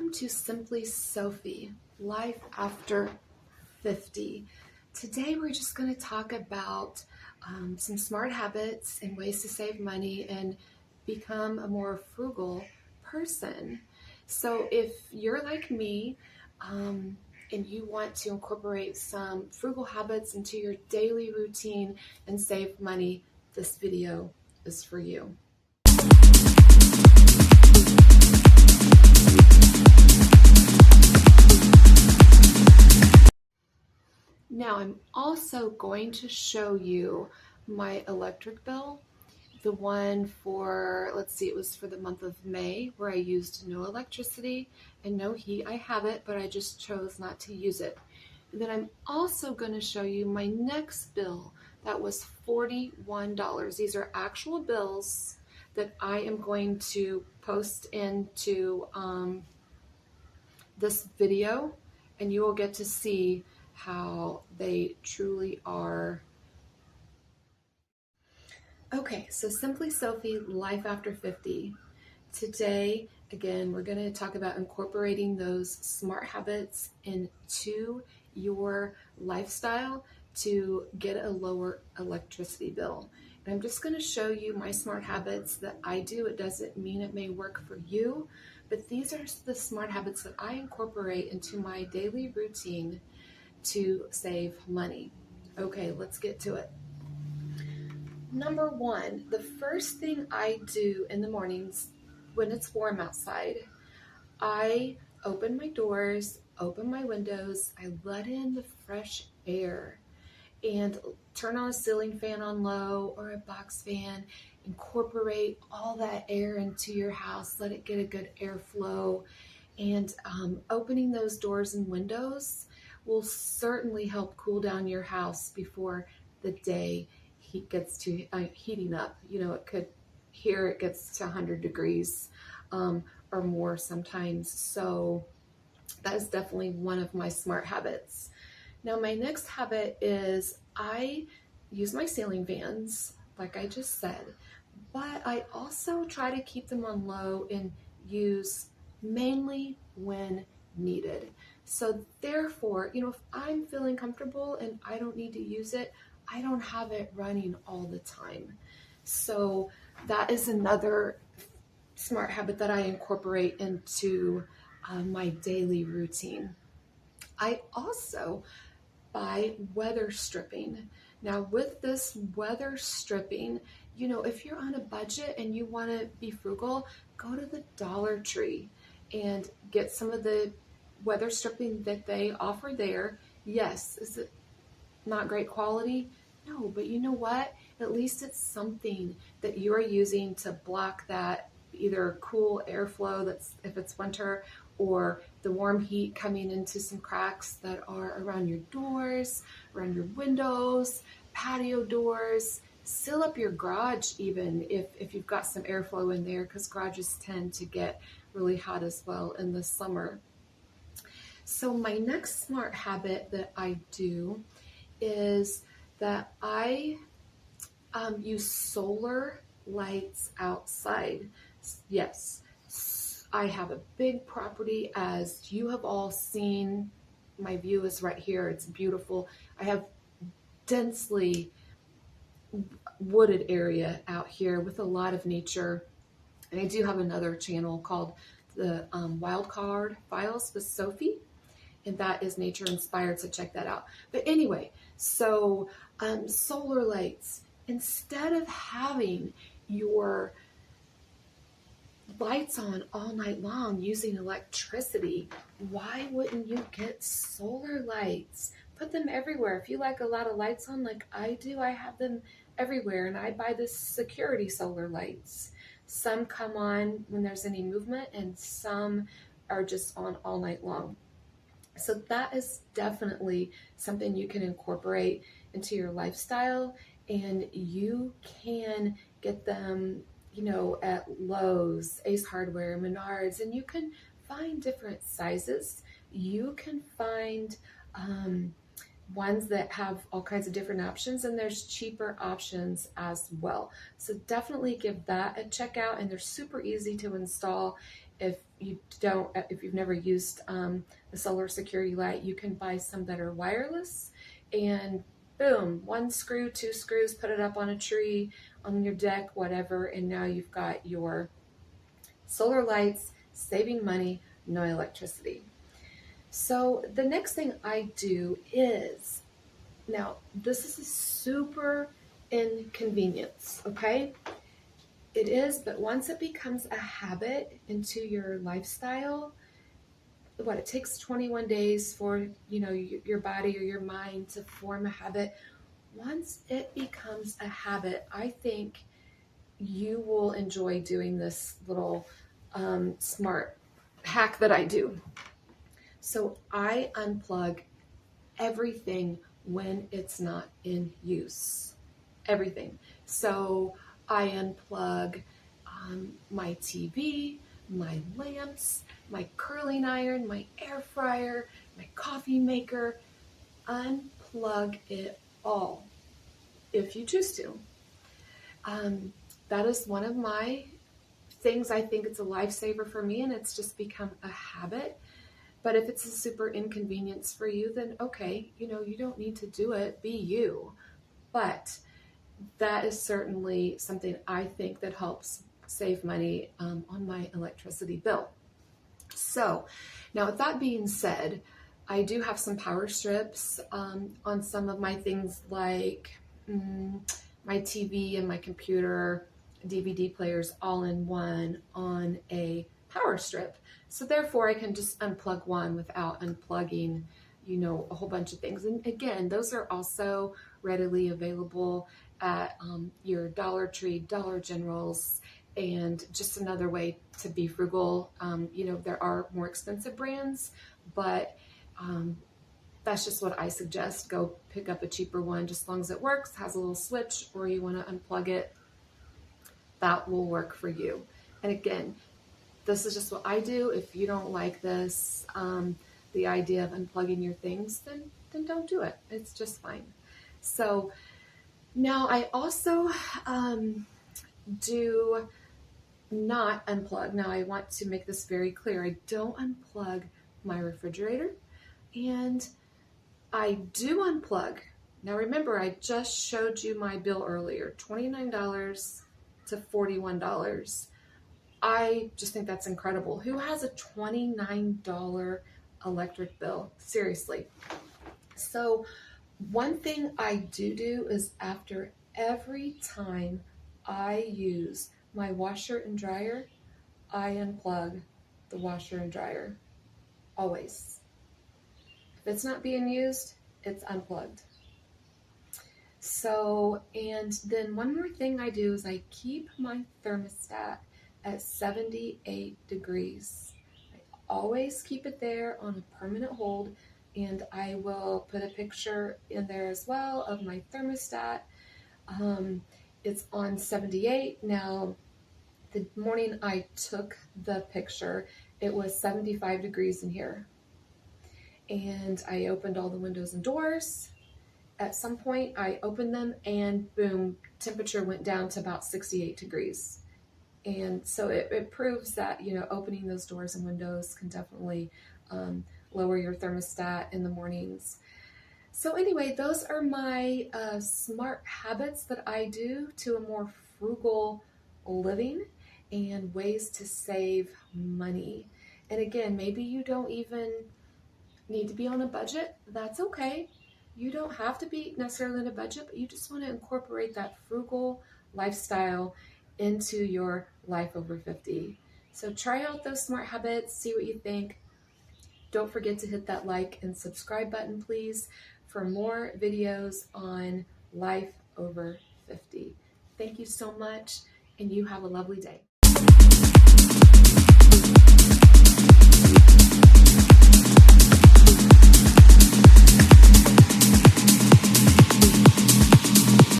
Welcome to Simply Sophie, Life After 50. Today we're just going to talk about some smart habits and ways to save money and become a more frugal person. So if you're like me and you want to incorporate some frugal habits into your daily routine and save money, this video is for you. Now I'm also going to show you my electric bill, the one for, let's see, it was for the month of May where I used no electricity and no heat. I have it, but I just chose not to use it. And then I'm also going to show you my next bill that was $41. These are actual bills that I am going to post into this video, and you will get to see how they truly are. Okay, so Simply Sophie, Life After 50. Today, again, we're going to talk about incorporating those smart habits into your lifestyle to get a lower electricity bill. And I'm just going to show you my smart habits that I do. It doesn't mean it may work for you, but these are the smart habits that I incorporate into my daily routine to save money. Okay, let's get to it. Number one, the first thing I do in the mornings when it's warm outside, I open my doors, open my windows, I let in the fresh air and turn on a ceiling fan on low or a box fan, incorporate all that air into your house, let it get a good airflow, and opening those doors and windows will certainly help cool down your house before the day gets to heating up. You know, it gets to 100 degrees or more sometimes. So that is definitely one of my smart habits. Now, my next habit is I use my ceiling fans, like I just said, but I also try to keep them on low and use mainly when needed. So therefore, you know, if I'm feeling comfortable and I don't need to use it, I don't have it running all the time. So that is another smart habit that I incorporate into my daily routine. I also buy weather stripping. Now with this weather stripping, you know, if you're on a budget and you want to be frugal, go to the Dollar Tree and get some of the weather stripping that they offer there. Yes, is it not great quality? No, but you know what? At least it's something that you are using to block that either cool airflow that's if it's winter, or the warm heat coming into some cracks that are around your doors, around your windows, patio doors. Seal up your garage even if you've got some airflow in there, because garages tend to get really hot as well in the summer. So my next smart habit that I do is that I use solar lights outside. Yes, I have a big property, as you have all seen. My view is right here. It's beautiful. I have densely wooded area out here with a lot of nature. And I do have another channel called the Wildcard Files with Sophie, and that is nature inspired, so check that out. But anyway, so solar lights, instead of having your lights on all night long using electricity, why wouldn't you get solar lights? Put them everywhere. If you like a lot of lights on like I do, I have them everywhere, and I buy the security solar lights. Some come on when there's any movement and some are just on all night long. So that is definitely something you can incorporate into your lifestyle, and you can get them, you know, at Lowe's, Ace Hardware, Menards, and you can find different sizes. You can find ones that have all kinds of different options, and there's cheaper options as well. So definitely give that a check out, and they're super easy to install, If you've never used the solar security light, you can buy some that are wireless, and boom, 1 screw, 2 screws, put it up on a tree, on your deck, whatever, and now you've got your solar lights, saving money, no electricity. So the next thing I do is, now this is a super inconvenience, okay? It is, but once it becomes a habit into your lifestyle, it takes 21 days for, your body or your mind to form a habit. Once it becomes a habit, I think you will enjoy doing this little smart hack that I do. So I unplug everything when it's not in use. Everything. So I unplug my TV, my lamps, my curling iron, my air fryer, my coffee maker. Unplug it all if you choose to. That is one of my things. I think it's a lifesaver for me, and it's just become a habit. But if it's a super inconvenience for you, then okay, you don't need to do it. Be you. But that is certainly something I think that helps save money on my electricity bill. So now, with that being said, I do have some power strips on some of my things, like my TV and my computer, DVD players, all in one on a power strip. So therefore I can just unplug one without unplugging, a whole bunch of things. And again, those are also readily available at your Dollar Tree, Dollar Generals, and just another way to be frugal. There are more expensive brands, but that's just what I suggest. Go pick up a cheaper one, just as long as it works, has a little switch, or you want to unplug it, that will work for you. And again, this is just what I do. If you don't like this, the idea of unplugging your things, then don't do it. It's just fine. So now I also do not unplug. Now I want to make this very clear. I don't unplug my refrigerator, and I do unplug. Now remember, I just showed you my bill earlier, $29 to $41. I just think that's incredible. Who has a $29 electric bill? Seriously. So one thing I do is, after every time I use my washer and dryer, I unplug the washer and dryer. Always. If it's not being used, it's unplugged. So, and then one more thing I do is I keep my thermostat at 78 degrees. I always keep it there on a permanent hold, and I will put a picture in there as well of my thermostat. It's on 78. Now, the morning I took the picture, it was 75 degrees in here. And I opened all the windows and doors. At some point, I opened them, and boom, temperature went down to about 68 degrees. And so it proves that, opening those doors and windows can definitely lower your thermostat in the mornings. So anyway, those are my smart habits that I do to a more frugal living, and ways to save money. And again, maybe you don't even need to be on a budget. That's okay. You don't have to be necessarily on a budget, but you just want to incorporate that frugal lifestyle into your life over 50. So try out those smart habits, see what you think. Don't forget to hit that like and subscribe button, please, for more videos on life over 50. Thank you so much, and you have a lovely day.